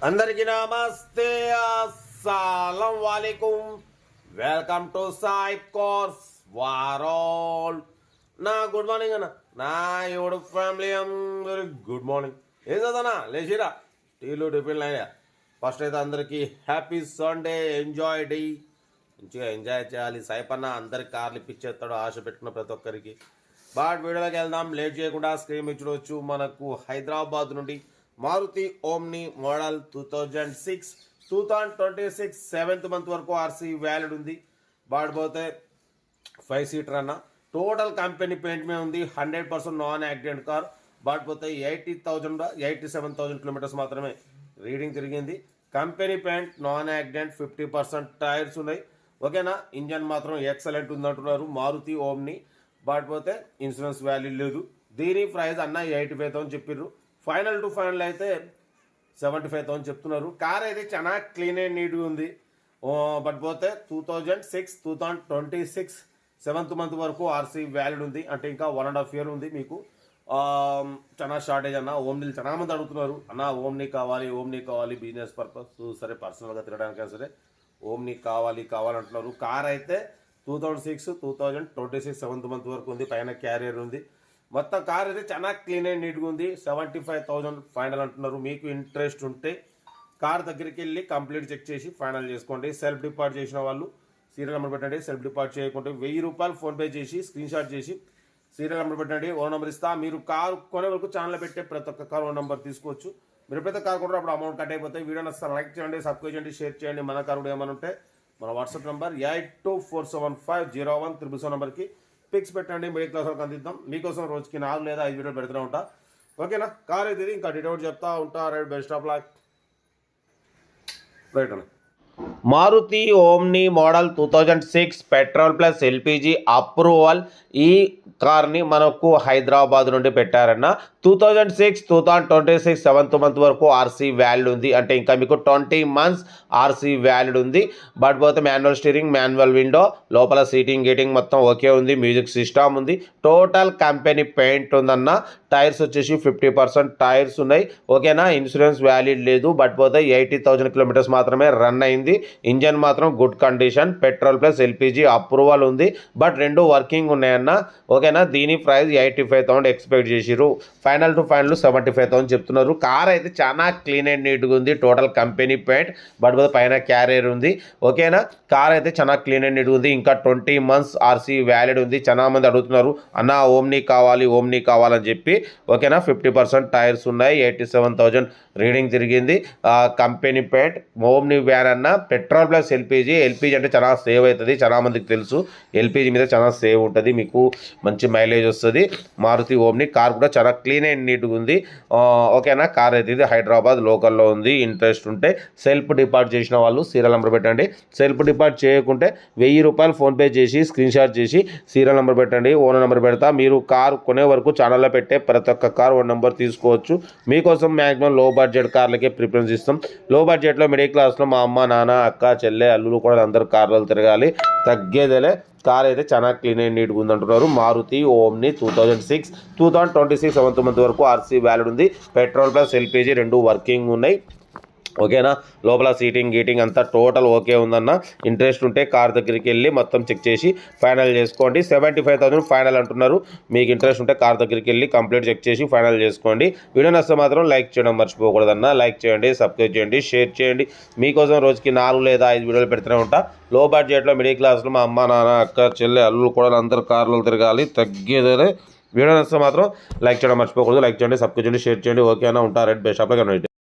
అందరికీ నమస్తే, అస్సలం వాలేకుం. వెల్కమ్ టు సాయి కోర్స్ వారోల్. నా గుడ్ మార్నింగ్ అన్న, నా యూట్యూబ్ ఫ్యామిలీ అందరికి గుడ్ మార్నింగ్. ఏం చదవనా లేచిరా, టీలు టిఫిన్లు అయినా. ఫస్ట్ అయితే అందరికీ హ్యాపీ సండే, ఎంజాయ్ డే. మంచిగా ఎంజాయ్ చేయాలి. సాయిపన్న అందరికి కార్లు ఇప్పించేస్తాడు, ఆశ పెట్టుకున్న ప్రతి ఒక్కరికి. బట్ వీడియోలోకి వెళ్దాం, లేట్ చేయకుండా. స్క్రీన్ మీద చూడవచ్చు, మనకు హైదరాబాద్ నుండి Maruti Omni model 2026 7th month వరకు ఆర్సీ వ్యాలిడ్ ఉంది. బాడిపోతే 5 సీటర్ అన్న. టోటల్ కంపెనీ పెయింట్ మీద ఉంది. 100% నాన్ యాక్సిడెంట్ కార్. బాడిపోతే 87,000 కిలోమీటర్స్ మాత్రమే రీడింగ్ తిరిగింది. Company paint, non accident, 50% tyres ఉన్నాయి. ఓకేనా. ఇంజన్ మాత్రం ఎక్సలెంట్ ఉందంటున్నారు మారుతి ఓమ్ని. బాడిపోతే ఇన్సూరెన్స్ వాల్యూ లేదు. దీని ప్రైస్ అన్న 85,000 చెప్పారు. ఫైనల్ టు ఫైనల్ అయితే 75,000 చెప్తున్నారు. కార్ అయితే చాలా క్లీన్ అండ్ నీట్గా ఉంది. బట్ పోతే 2026 7th మంత్ వరకు ఆర్సీ వ్యాలిడ్ ఉంది. అంటే ఇంకా 1.5 year ఉంది మీకు. చాలా షార్టేజ్ అన్న. ఓమ్నీలు చాలా మంది అడుగుతున్నారు, అన్న ఓమ్నీ కావాలి బిజినెస్ పర్పస్, సరే పర్సనల్గా తిరగడానికైనా సరే ఓమ్నీ కావాలంటున్నారు. కార్ అయితే 2026 7th మంత్ వరకు ఉంది. పైన క్యారియర్ ఉంది. మొత్తం కార్ అయితే చాలా క్లీన్ అండ్ నీట్గా ఉంది. 75,000 ఫైనల్ అంటున్నారు. మీకు ఇంట్రెస్ట్ ఉంటే కార్ దగ్గరికి వెళ్ళి కంప్లీట్ చెక్ చేసి ఫైనల్ చేసుకోండి. సెల్ఫ్ డిపాజిట్ చేసిన వాళ్ళు సీరియల్ నెంబర్ పెట్టండి. సెల్ఫ్ డిపాజిట్ చేయకుంటే ₹1000 ఫోన్పే చేసి స్క్రీన్ షాట్ చేసి సీరియల్ నెంబర్ పెట్టండి. ఓన్ నెంబర్ ఇస్తా. మీరు కారు కొనే వరకు ఛానల్ పెట్టే ప్రతి ఒక్క కార్ ఓన్ నెంబర్ తీసుకోవచ్చు. మీరు ఎప్పుడైతే కార్ కొంటారో అప్పుడు అమౌంట్ కట్ అయిపోతాయి. వీడియో నచ్చితే లైక్ చేయండి, సబ్స్క్రైబ్ చేయండి, షేర్ చేయండి. మన కారు కూడా ఏమైనా ఉంటే మన వాట్సాప్ నెంబర్ 8247501777 నెంబర్కి పిక్స్ పెట్టండి. మిడిల్ క్లాస్ వాళ్ళకి అందిద్దాం. మీకోసం రోజుకి 4 లేదా 5 వీడియోలు పెడుతూనే ఉంటా. ఓకేనా. కార్ అయితే ఇంకా డీటెయిల్ చెప్తా ఉంటా. Right, best of luck. Right అన్న. Maruti Omni model 2006 petrol plus LPG approval. ఈ కార్ని మనకు హైదరాబాద్ నుండి పెట్టారన్న. 2026 7th మంత్ వరకు ఆర్సీ వ్యాలిడ్ ఉంది. అంటే ఇంకా మీకు 20 months ఆర్సీ వ్యాలిడ్ ఉంది. బట్ పోతే మాన్యువల్ స్టీరింగ్, మాన్యువల్ విండో, లోపల సీటింగ్ గీటింగ్ మొత్తం ఓకే ఉంది. మ్యూజిక్ సిస్టమ్ ఉంది. టోటల్ కంపెనీ పెయింట్ ఉందన్న. టైర్స్ వచ్చేసి 50% టైర్స్ ఉన్నాయి. ఓకేనా. ఇన్సూరెన్స్ వ్యాలిడ్ లేదు. బట్ పోతే 80,000 కిలోమీటర్స్ మాత్రమే రన్ అయింది. ఇంజన్ మాత్రం good condition. Petrol plus LPG approval ఉంది. బట్ రెండు వర్కింగ్ ఉన్నాయన్న. ఓకేనా. దీని ప్రైస్ 85,000 ఎక్స్పెక్ట్ చేసిరు. ఫైనల్ టు ఫైనల్ 75,000 చెప్తున్నారు. కార్ అయితే చాలా క్లీన్ అండ్ నీట్గా ఉంది. Total company paint. బట్ పైన క్యారియర్ ఉంది. ఓకేనా. కార్ అయితే చాలా క్లీన్ అండ్ నీట్గా ఉంది. ఇంకా 20 months ఆర్సీ వ్యాలిడ్ ఉంది. చాలా మంది అడుగుతున్నారు, అన్న ఓమ్నీ కావాలని చెప్పి. ఓకేనా. 50% టైర్స్ ఉన్నాయి. 87,000 రీడింగ్ తిరిగింది. Company paint. ఓమ్నీ వ్యాన్ అన్న. పెట్రోల్ ప్లస్ ఎల్పిజి అంటే చాలా సేవ్ అవుతుంది. చాలా మందికి తెలుసు ఎల్పిజి మీద చాలా సేవ్ ఉంటుంది, మీకు మంచి మైలేజ్ వస్తుంది. మారుతి ఓమ్ని కార్ కూడా చాలా క్లీన్ అండ్ నీట్గా ఉంది. ఓకేనా. కార్ అయితే ఇది హైదరాబాద్ లోకల్లో ఉంది. ఇంట్రెస్ట్ ఉంటే సెల్ఫ్ డిపాజిట్ చేసిన వాళ్ళు సీరియల్ నెంబర్ పెట్టండి. సెల్ఫ్ డిపాజిట్ చేయకుంటే ₹1000 ఫోన్పే చేసి స్క్రీన్ షాట్ చేసి సీరియల్ నెంబర్ పెట్టండి. ఓనర్ నెంబర్ పెడతా. మీరు కార్ కొనే వరకు ఛానల్లో పెట్టే ప్రతి ఒక్క కార్ ఓన్ నెంబర్ తీసుకోవచ్చు. మీకోసం మ్యాక్సిమం లో బడ్జెట్ కార్లకే ప్రిఫరెన్స్ ఇస్తాం. లో బడ్జెట్లో మిడిల్ క్లాస్లో మా అమ్మ, నాన్న, అక్క, చెల్లె, అల్లులు కూడా అందరు కార్లు తిరగాలి. తగ్గేదేలే. కార్ అయితే చాలా క్లీన్ అండ్ నీట్గా ఉందంటున్నారు. మారుతి ఓమ్ని 2026 7th మంత్ వరకు ఆర్సీ వ్యాలిడ్ ఉంది. పెట్రోల్ ప్లస్ ఎల్పిజి రెండు వర్కింగ్ ఉన్నాయి. ఓకేనా. లోపల సీటింగ్ గీటింగ్ అంతా టోటల్ ఓకే ఉందన్న. ఇంట్రెస్ట్ ఉంటే కార్ దగ్గరికి వెళ్ళి మొత్తం చెక్ చేసి ఫైనల్ చేసుకోండి. 75,000 ఫైనల్ అంటున్నారు. మీకు ఇంట్రెస్ట్ ఉంటే కార్ దగ్గరికి వెళ్ళి కంప్లీట్ చెక్ చేసి ఫైనల్ చేసుకోండి. వీడియో నచ్చితే మాత్రం లైక్ చేయడం మర్చిపోకూడదన్న. లైక్ చేయండి, సబ్స్క్రైబ్ చేయండి, షేర్ చేయండి. మీకోసం రోజుకి 4 లేదా 5 వీడియోలు పెడుతూనే ఉంటా. లో బడ్జెట్లో మిడిల్ క్లాస్లో మా అమ్మ, నాన్న, అక్క, చెల్లె, అల్లులు కూడా అందరు కార్లు తిరగాలి. తగ్గేదే. వీడియో నచ్చితే మాత్రం లైక్ చేయడం మర్చిపోకూడదు. లైక్ చేయండి, సబ్స్క్రైబ్ చేయండి, షేర్ చేయండి. ఓకేనా. ఉంటా. Right, best of luck.